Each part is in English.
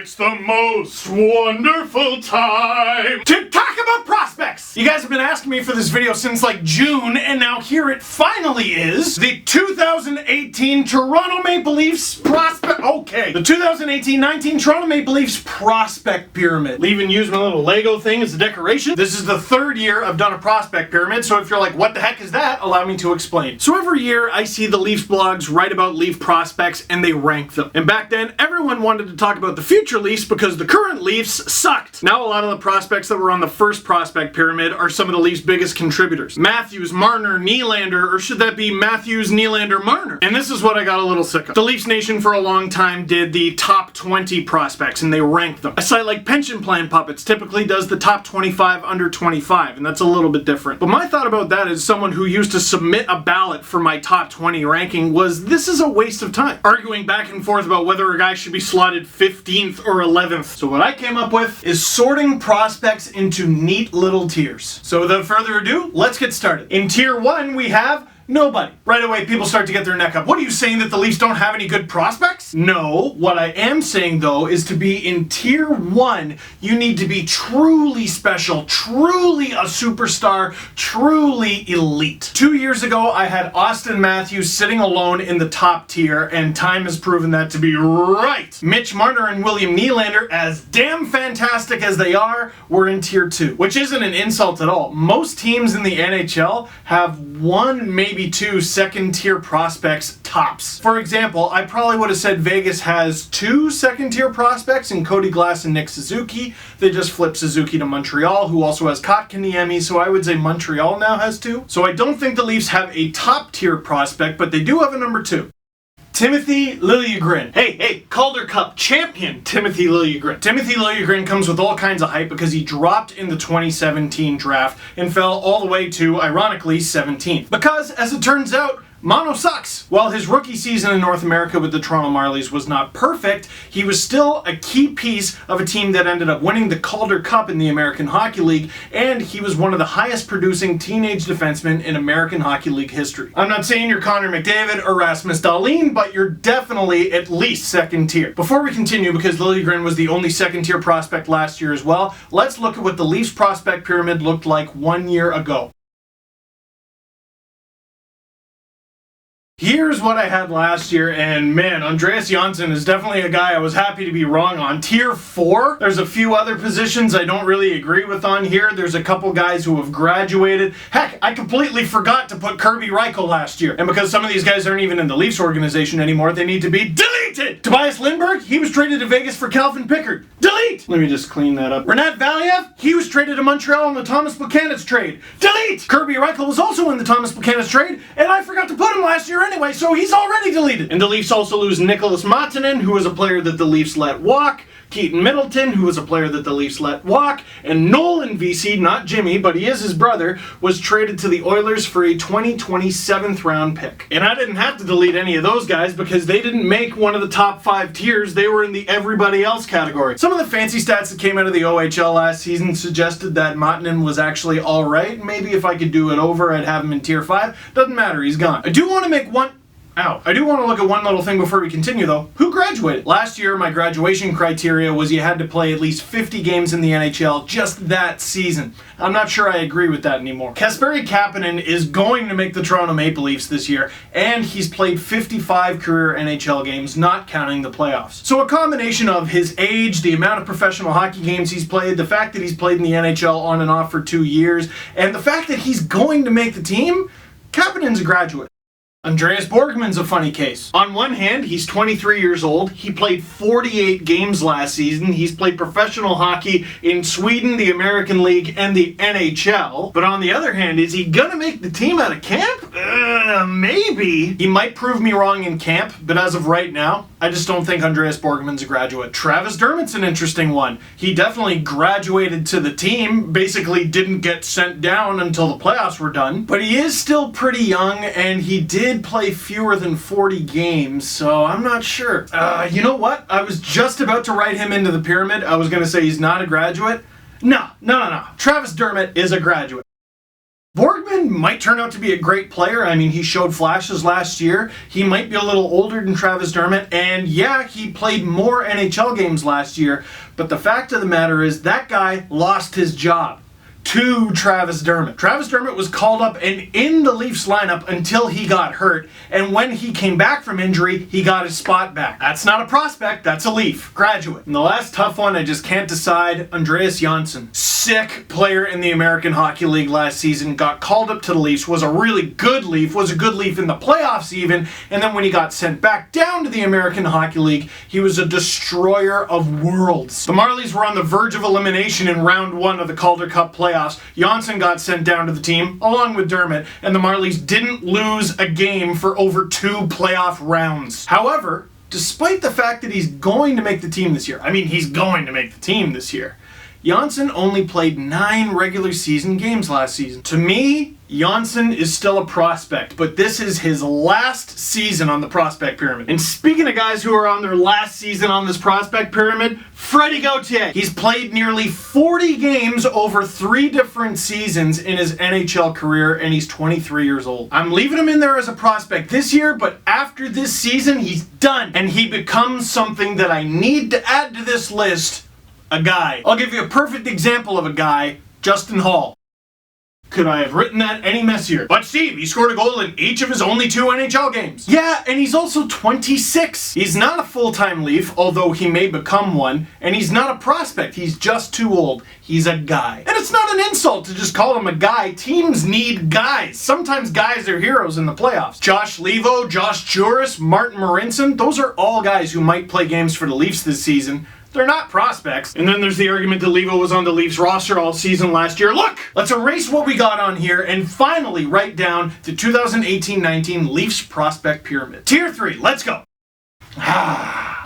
It's the most wonderful time to talk about prospects! You guys have been asking me for this video since like June, and now here it finally is. The 2018 Toronto Maple Leafs prospect... Okay. The 2018-19 Toronto Maple Leafs prospect pyramid. I'll even use my little Lego thing as a decoration. This is the third year I've done a prospect pyramid, so if you're like, what the heck is that? Allow me to explain. So every year I see the Leafs blogs write about Leaf prospects and they rank them. And back then, everyone wanted to talk about the future Leafs because the current Leafs sucked. Now a lot of the prospects that were on the first prospect pyramid are some of the Leafs' biggest contributors. Matthews, Marner, Nylander, or should that be Matthews, Nylander, Marner? And this is what I got a little sick of. The Leafs Nation for a long time did the top 20 prospects and they ranked them. A site like Pension Plan Puppets typically does the top 25 under 25, and that's a little bit different. But my thought about that as someone who used to submit a ballot for my top 20 ranking was this is a waste of time. Arguing back and forth about whether a guy should be slotted 15th or 11th. So what I came up with is sorting prospects into neat little tiers. So without further ado, let's get started. In tier 1 we have nobody. Right away, people start to get their neck up. What are you saying, that the Leafs don't have any good prospects? No. What I am saying, though, is to be in tier 1, you need to be truly special, truly a superstar, truly elite. 2 years ago, I had Austin Matthews sitting alone in the top tier, and time has proven that to be right. Mitch Marner and William Nylander, as damn fantastic as they are, were in tier 2, which isn't an insult at all. Most teams in the NHL have one, maybe two second-tier prospects tops. For example, I probably would have said Vegas has 2 second-tier prospects in Cody Glass and Nick Suzuki. They just flipped Suzuki to Montreal, who also has Kotkaniemi, so I would say Montreal now has 2. So I don't think the Leafs have a top-tier prospect, but they do have a number 2. Timothy Liljegren. Hey, Calder Cup champion Timothy Liljegren. Timothy Liljegren comes with all kinds of hype because he dropped in the 2017 draft and fell all the way to, ironically, 17th. Because, as it turns out, Mono sucks. While his rookie season in North America with the Toronto Marlies was not perfect, he was still a key piece of a team that ended up winning the Calder Cup in the American Hockey League, and he was one of the highest producing teenage defensemen in American Hockey League history. I'm not saying you're Connor McDavid or Rasmus Dahlin, but you're definitely at least second tier. Before we continue, because Liljegren was the only second tier prospect last year as well, let's look at what the Leafs prospect pyramid looked like 1 year ago. Here's what I had last year, and man, Andreas Johnsson is definitely a guy I was happy to be wrong on. Tier 4, there's a few other positions I don't really agree with on here. There's a couple guys who have graduated. Heck, I completely forgot to put Kirby Reichel last year. And because some of these guys aren't even in the Leafs organization anymore, they need to be deleted! Tobias Lindbergh, he was traded to Vegas for Calvin Pickard. Delete! Let me just clean that up. Renat Valiev, he was traded to Montreal in the Thomas Buchanan's trade. Delete! Kirby Reichel was also in the Thomas Buchanan's trade, and I forgot to put him last year anyway, so he's already deleted. And the Leafs also lose Nicholas Matanen, who was a player that the Leafs let walk, Keaton Middleton, who was a player that the Leafs let walk, and Nolan VC, not Jimmy, but he is his brother, was traded to the Oilers for a 2020 7th round pick. And I didn't have to delete any of those guys because they didn't make one of the top 5 tiers. They were in the everybody else category. Some of the fancy stats that came out of the OHL last season suggested that Matanen was actually alright. Maybe if I could do it over, I'd have him in tier 5. Doesn't matter, he's gone. I do want to make one... I do want to look at one little thing before we continue, though. Who graduated? Last year, my graduation criteria was you had to play at least 50 games in the NHL just that season. I'm not sure I agree with that anymore. Kasperi Kapanen is going to make the Toronto Maple Leafs this year, and he's played 55 career NHL games, not counting the playoffs. So a combination of his age, the amount of professional hockey games he's played, the fact that he's played in the NHL on and off for 2 years, and the fact that he's going to make the team, Kapanen's a graduate. Andreas Borgman's a funny case. On one hand, he's 23 years old. He played 48 games last season. He's played professional hockey in Sweden, the American League, and the NHL. But on the other hand, is he gonna make the team out of camp? Maybe. He might prove me wrong in camp, but as of right now, I just don't think Andreas Borgman's a graduate. Travis Dermott's an interesting one. He definitely graduated to the team, basically didn't get sent down until the playoffs were done, but he is still pretty young, and he did play fewer than 40 games, so I'm not sure. You know what? I was just about to write him into the pyramid. I was going to say he's not a graduate. No. Travis Dermott is a graduate. Borgman might turn out to be a great player. I mean, he showed flashes last year. He might be a little older than Travis Dermott, and yeah, he played more NHL games last year, but the fact of the matter is that guy lost his job to Travis Dermott. Travis Dermott was called up and in the Leafs lineup until he got hurt, and when he came back from injury, he got his spot back. That's not a prospect, that's a Leaf. Graduate. And the last tough one, I just can't decide, Andreas Johnsson. Sick player in the American Hockey League last season, got called up to the Leafs, was a really good Leaf, was a good Leaf in the playoffs even, and then when he got sent back down to the American Hockey League, he was a destroyer of worlds. The Marlies were on the verge of elimination in round 1 of the Calder Cup playoffs. Johnsson got sent down to the team, along with Dermott, and the Marlies didn't lose a game for over 2 playoff rounds. However, despite the fact that he's going to make the team this year, he's going to make the team this year, Johnsson only played 9 regular season games last season. To me, Johnsson is still a prospect, but this is his last season on the prospect pyramid. And speaking of guys who are on their last season on this prospect pyramid, Freddie Gauthier. He's played nearly 40 games over 3 different seasons in his NHL career, and he's 23 years old. I'm leaving him in there as a prospect this year, but after this season, he's done. And he becomes something that I need to add to this list, a guy. I'll give you a perfect example of a guy, Justin Hall. Could I have written that any messier? But Steve, he scored a goal in each of his only 2 NHL games. Yeah, and he's also 26. He's not a full-time Leaf, although he may become one, and he's not a prospect. He's just too old. He's a guy. And it's not an insult to just call him a guy. Teams need guys. Sometimes guys are heroes in the playoffs. Josh Levo, Josh Juris, Martin Marincin, those are all guys who might play games for the Leafs this season. They're not prospects. And then there's the argument that Levo was on the Leafs roster all season last year. Look, let's erase what we got on here and finally write down the 2018-19 Leafs prospect pyramid. Tier 3, let's go.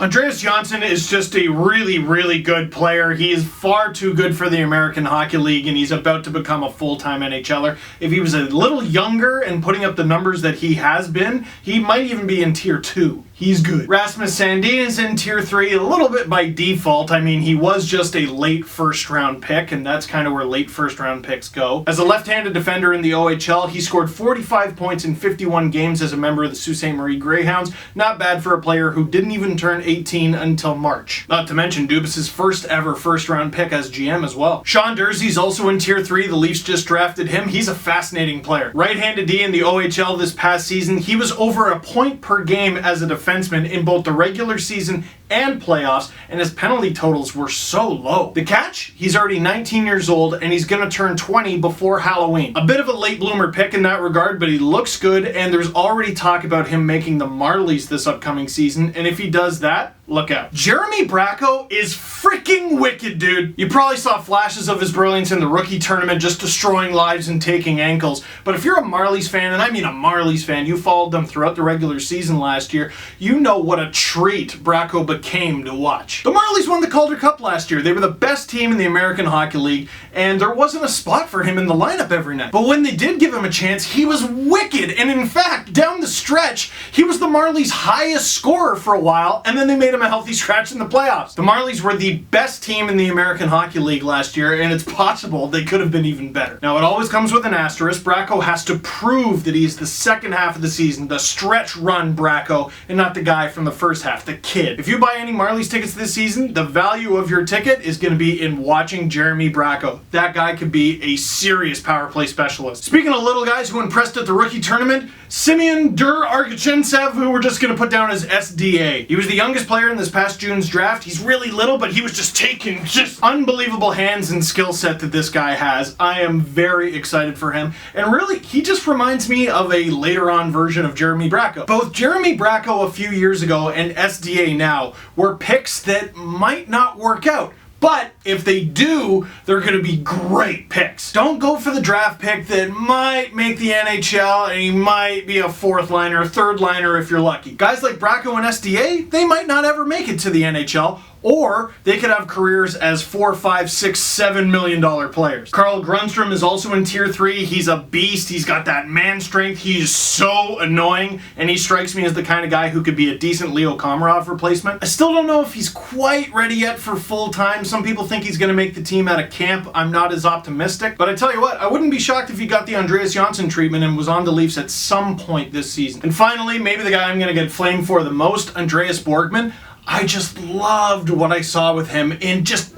Andreas Johnsson is just a really, really good player. He is far too good for the American Hockey League, and he's about to become a full-time NHLer. If he was a little younger and putting up the numbers that he has been, he might even be in Tier 2. He's good. Rasmus Sandin is in Tier 3 a little bit by default. He was just a late first-round pick, and that's kind of where late first-round picks go. As a left-handed defender in the OHL, he scored 45 points in 51 games as a member of the Sault Ste. Marie Greyhounds. Not bad for a player who didn't even turn 18 until March. Not to mention Dubas' first ever first-round pick as GM as well. Sean Durzee's also in Tier 3. The Leafs just drafted him. He's a fascinating player. Right-handed D in the OHL this past season, he was over a point per game as a defenseman in both the regular season and playoffs, and his penalty totals were so low. The catch? He's already 19 years old, and he's gonna turn 20 before Halloween. A bit of a late bloomer pick in that regard, but he looks good, and there's already talk about him making the Marlies this upcoming season, and if he does that, look out. Jeremy Bracco is freaking wicked, dude. You probably saw flashes of his brilliance in the rookie tournament, just destroying lives and taking ankles, but if you're a Marlies fan, and I mean a Marlies fan, you followed them throughout the regular season last year, you know what a treat Bracco became to watch. The Marlies won the Calder Cup last year. They were the best team in the American Hockey League, and there wasn't a spot for him in the lineup every night. But when they did give him a chance, he was wicked, and in fact, down the stretch, he was the Marlies' highest scorer for a while, and then they made him a healthy scratch in the playoffs. The Marlies were the best team in the American Hockey League last year, and it's possible they could have been even better. Now, it always comes with an asterisk. Bracco has to prove that he's the second half of the season, the stretch run Bracco, and not the guy from the first half, the kid. If you buy any Marlies tickets this season, the value of your ticket is going to be in watching Jeremy Bracco. That guy could be a serious power play specialist. Speaking of little guys who impressed at the rookie tournament, Simeon Der-Arguchintsev, who we're just going to put down as SDA. He was the youngest player in this past June's draft. He's really little, but he was just taking unbelievable hands and skill set that this guy has. I am very excited for him. And really, he just reminds me of a later on version of Jeremy Bracco. Both Jeremy Bracco a few years ago and SDA now were picks that might not work out. But if they do, they're going to be great picks. Don't go for the draft pick that might make the NHL and he might be a fourth liner, third liner if you're lucky. Guys like Bracco and SDA, they might not ever make it to the NHL, or they could have careers as $4, $5, $6, $7 million players. Carl Grundstrom is also in tier 3. He's a beast. He's got that man strength. He's so annoying, and he strikes me as the kind of guy who could be a decent Leo Komarov replacement. I still don't know if he's quite ready yet for full time. Some people think he's going to make the team out of camp. I'm not as optimistic, but I tell you what, I wouldn't be shocked if he got the Andreas Janssen treatment and was on the Leafs at some point this season. And finally, maybe the guy I'm going to get flamed for the most, Andreas Borgman. I just loved what I saw with him in just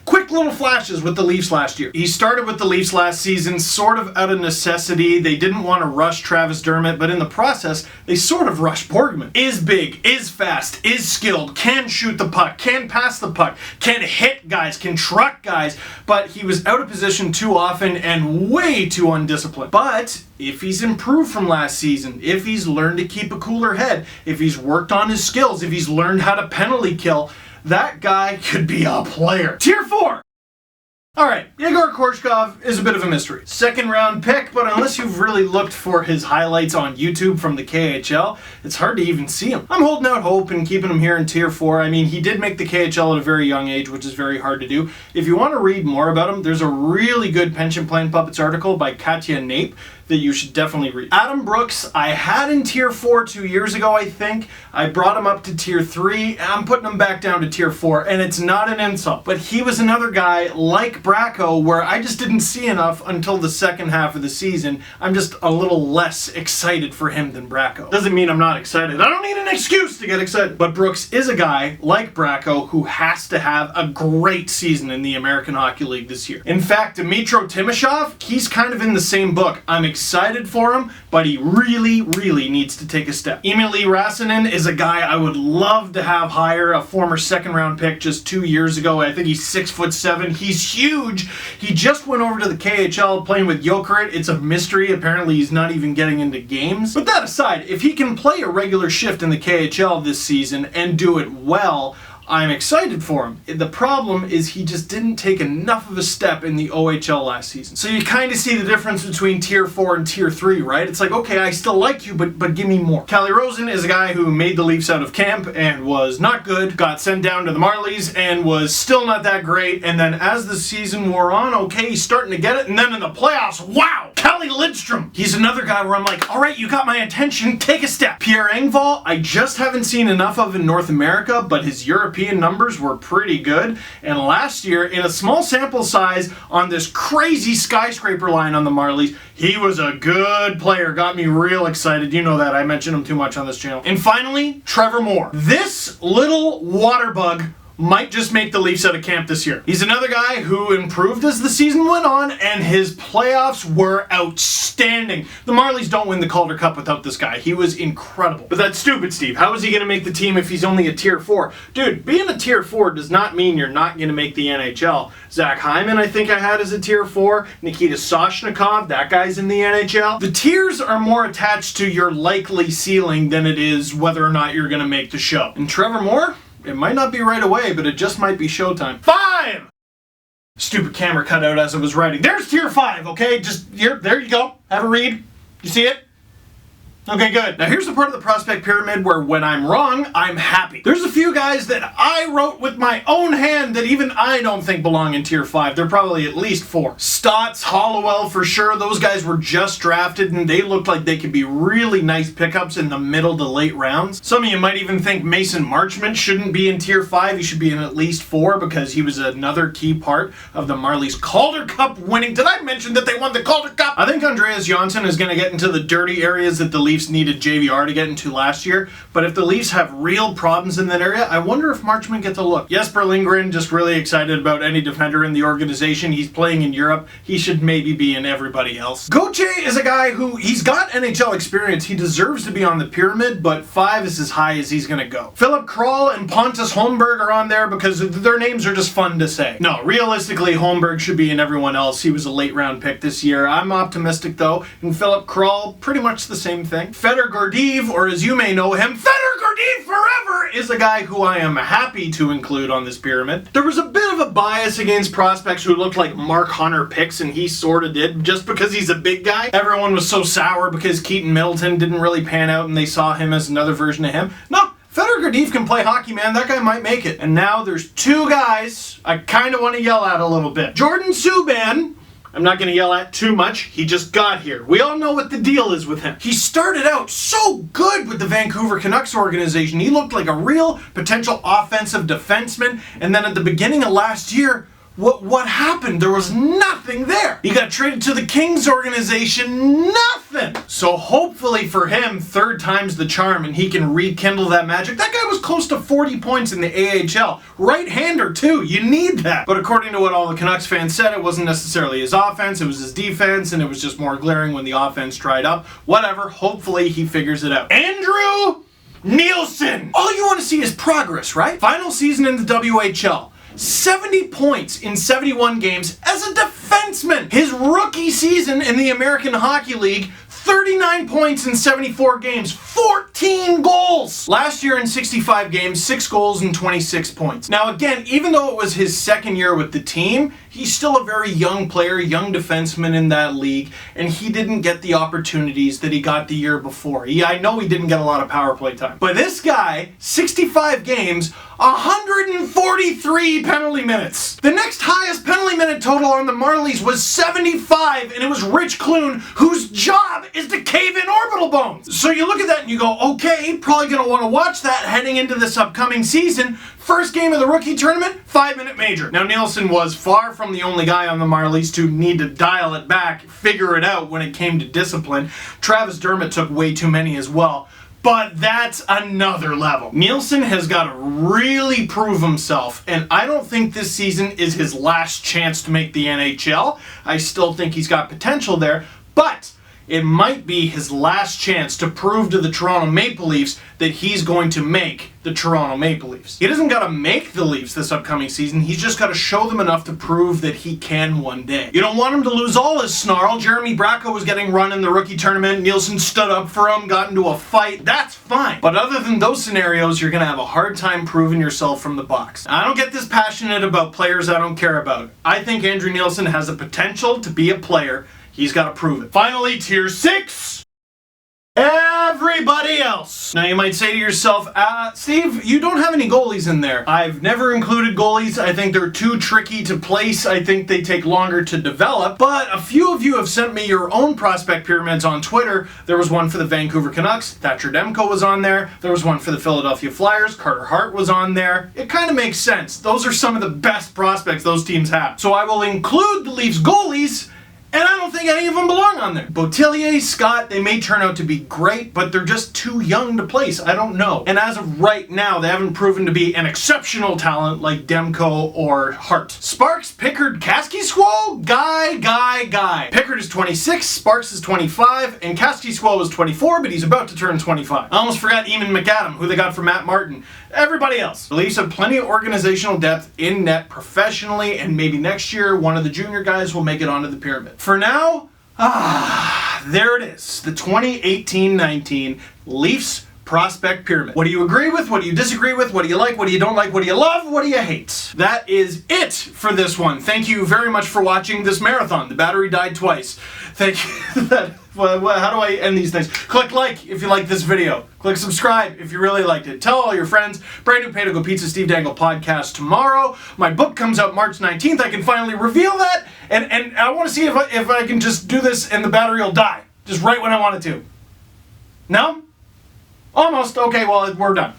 quick little flashes with the Leafs last year. He started with the Leafs last season sort of out of necessity. They didn't want to rush Travis Dermott, but in the process, they sort of rushed Borgman. Is big, is fast, is skilled, can shoot the puck, can pass the puck, can hit guys, can truck guys, but he was out of position too often and way too undisciplined. But if he's improved from last season, if he's learned to keep a cooler head, if he's worked on his skills, if he's learned how to penalty kill, that guy could be a player. Tier 4! Alright, Yegor Korshkov is a bit of a mystery. Second round pick, but unless you've really looked for his highlights on YouTube from the KHL, it's hard to even see him. I'm holding out hope and keeping him here in tier 4. I mean, he did make the KHL at a very young age, which is very hard to do. If you want to read more about him, there's a really good Pension Plan Puppets article by Katya Nape that you should definitely read. Adam Brooks, I had in tier 4 2 years ago, I think. I brought him up to tier 3. I'm putting him back down to tier 4, and it's not an insult. But he was another guy like Bracco where I just didn't see enough until the second half of the season. I'm just a little less excited for him than Bracco. Doesn't mean I'm not excited. I don't need an excuse to get excited. But Brooks is a guy like Bracco who has to have a great season in the American Hockey League this year. In fact, Dmytro Timashov, he's kind of in the same book. I'm excited for him, but he really, really needs to take a step. Emil E. Rasanen is a guy I would love to have higher, a former second-round pick just 2 years ago. I think he's 6'7". He's huge. He just went over to the KHL playing with Jokerit. It's a mystery. Apparently, he's not even getting into games. But that aside, if he can play a regular shift in the KHL this season and do it well, I'm excited for him. The problem is he just didn't take enough of a step in the OHL last season. So you kind of see the difference between tier 4 and tier 3, right? It's like, okay, I still like you, but give me more. Calle Rosen is a guy who made the Leafs out of camp and was not good, got sent down to the Marlies and was still not that great, and then as the season wore on, okay, he's starting to get it, and then in the playoffs, wow! Calle Lidstrom! He's another guy where I'm like, alright, you got my attention, take a step. Pierre Engvall, I just haven't seen enough of in North America, but his European numbers were pretty good, and last year, in a small sample size on this crazy skyscraper line on the Marlies, he was a good player, got me real excited. You know that, I mentioned him too much on this channel. And finally, Trevor Moore. This little water bug might just make the Leafs out of camp this year. He's another guy who improved as the season went on, and his playoffs were outstanding. The Marlies don't win the Calder Cup without this guy. He was incredible. But that's stupid, Steve. How is he going to make the team if he's only a tier 4? Dude, being a tier 4 does not mean you're not going to make the NHL. Zach Hyman, I think I had as a tier 4. Nikita Soshnikov, that guy's in the NHL. The tiers are more attached to your likely ceiling than it is whether or not you're going to make the show. And Trevor Moore? It might not be right away, but it just might be showtime. 5! Stupid camera cut out as I was writing. There's tier 5, okay? Just here, there you go. Have a read. You see it? Okay, good. Now here's the part of the prospect pyramid where when I'm wrong, I'm happy. There's a few guys that I wrote with my own hand that even I don't think belong in tier 5. They're probably at least 4. Stotts, Hollowell for sure. Those guys were just drafted and they looked like they could be really nice pickups in the middle to late rounds. Some of you might even think Mason Marchment shouldn't be in tier 5. He should be in at least 4 because he was another key part of the Marlies Calder Cup winning. Did I mention that they won the Calder Cup? I think Andreas Janssen is going to get into the dirty areas that the Leafs needed JVR to get into last year, but if the Leafs have real problems in that area, I wonder if Marchment gets a look. Jesper Lindgren, just really excited about any defender in the organization. He's playing in Europe. He should maybe be in everybody else. Gauthier is a guy who, he's got NHL experience. He deserves to be on the pyramid, but 5 is as high as he's going to go. Philip Kral and Pontus Holmberg are on there because their names are just fun to say. No, realistically, Holmberg should be in everyone else. He was a late round pick this year. I'm optimistic though, and Philip Kral, pretty much the same thing. Fedor Gordeev, or as you may know him, Fedor Gordeev forever, is a guy who I am happy to include on this pyramid. There was a bit of a bias against prospects who looked like Mark Hunter picks, and he sort of did, just because he's a big guy. Everyone was so sour because Keaton Middleton didn't really pan out and they saw him as another version of him. No, Fedor Gurdjieff can play hockey, man. That guy might make it. And now there's two guys I kind of want to yell at a little bit. Jordan Subban, I'm not going to yell at too much. He just got here. We all know what the deal is with him. He started out so good with the Vancouver Canucks organization. He looked like a real potential offensive defenseman. And then at the beginning of last year, what happened? There was nothing there. He got traded to the Kings organization, nothing. So hopefully for him, third time's the charm and he can rekindle that magic. That guy was close to 40 points in the AHL. Right-hander too, you need that. But according to what all the Canucks fans said, it wasn't necessarily his offense, it was his defense, and it was just more glaring when the offense dried up. Whatever, hopefully he figures it out. Andrew Nielsen! All you want to see is progress, right? Final season in the WHL. 70 points in 71 games as a defenseman. His rookie season in the American Hockey League, 39 points in 74 games, 14 goals. Last year in 65 games, 6 goals and 26 points. Now again, even though it was his second year with the team, he's still a very young player, young defenseman in that league, and he didn't get the opportunities that he got the year before. I know he didn't get a lot of power play time. But this guy, 65 games, 143 penalty minutes. The next highest penalty minute total on the Marlies was 75, and it was Rich Clune, whose job is to cave in orbital bones. So you look at that and you go, okay, probably gonna want to watch that heading into this upcoming season. First game of the rookie tournament, 5-minute major. Now Nielsen was far from the only guy on the Marlies to need to dial it back, figure it out when it came to discipline. Travis Dermott took way too many as well. But that's another level. Nielsen has got to really prove himself, and I don't think this season is his last chance to make the NHL. I still think he's got potential there, but it might be his last chance to prove to the Toronto Maple Leafs that he's going to make the Toronto Maple Leafs. He doesn't got to make the Leafs this upcoming season, he's just got to show them enough to prove that he can one day. You don't want him to lose all his snarl. Jeremy Bracco was getting run in the rookie tournament, Nielsen stood up for him, got into a fight, that's fine. But other than those scenarios, you're going to have a hard time proving yourself from the box. I don't get this passionate about players I don't care about. I think Andrew Nielsen has the potential to be a player. He's got to prove it. Finally, tier 6. Everybody else. Now you might say to yourself, Steve, you don't have any goalies in there. I've never included goalies. I think they're too tricky to place. I think they take longer to develop. But a few of you have sent me your own prospect pyramids on Twitter. There was one for the Vancouver Canucks. Thatcher Demko was on there. There was one for the Philadelphia Flyers. Carter Hart was on there. It kind of makes sense. Those are some of the best prospects those teams have. So I will include the Leafs goalies, and I don't think any of them belong on there. Boutillier, Scott, they may turn out to be great, but they're just too young to place. I don't know. And as of right now, they haven't proven to be an exceptional talent like Demko or Hart. Sparks, Pickard, Kaskisuo, guy. Pickard is 26, Sparks is 25, and Kaskisuo is 24, but he's about to turn 25. I almost forgot Eamon McAdam, who they got from Matt Martin. Everybody else. The Leafs have plenty of organizational depth in net professionally, and maybe next year one of the junior guys will make it onto the pyramid. For now, there it is. The 2018-19 Leafs prospect pyramid. What do you agree with? What do you disagree with? What do you like? What do you don't like? What do you love? What do you hate? That is it for this one. Thank you very much for watching this marathon. The battery died twice. Thank you. How do I end these things? Click like if you like this video. Click subscribe if you really liked it. Tell all your friends. Brand new Pay to Go Pizza Steve Dangle podcast tomorrow. My book comes out March 19th. I can finally reveal that. And I want to see if I can just do this and the battery will die. Just right when I want it to. No? Almost. Okay, well, we're done.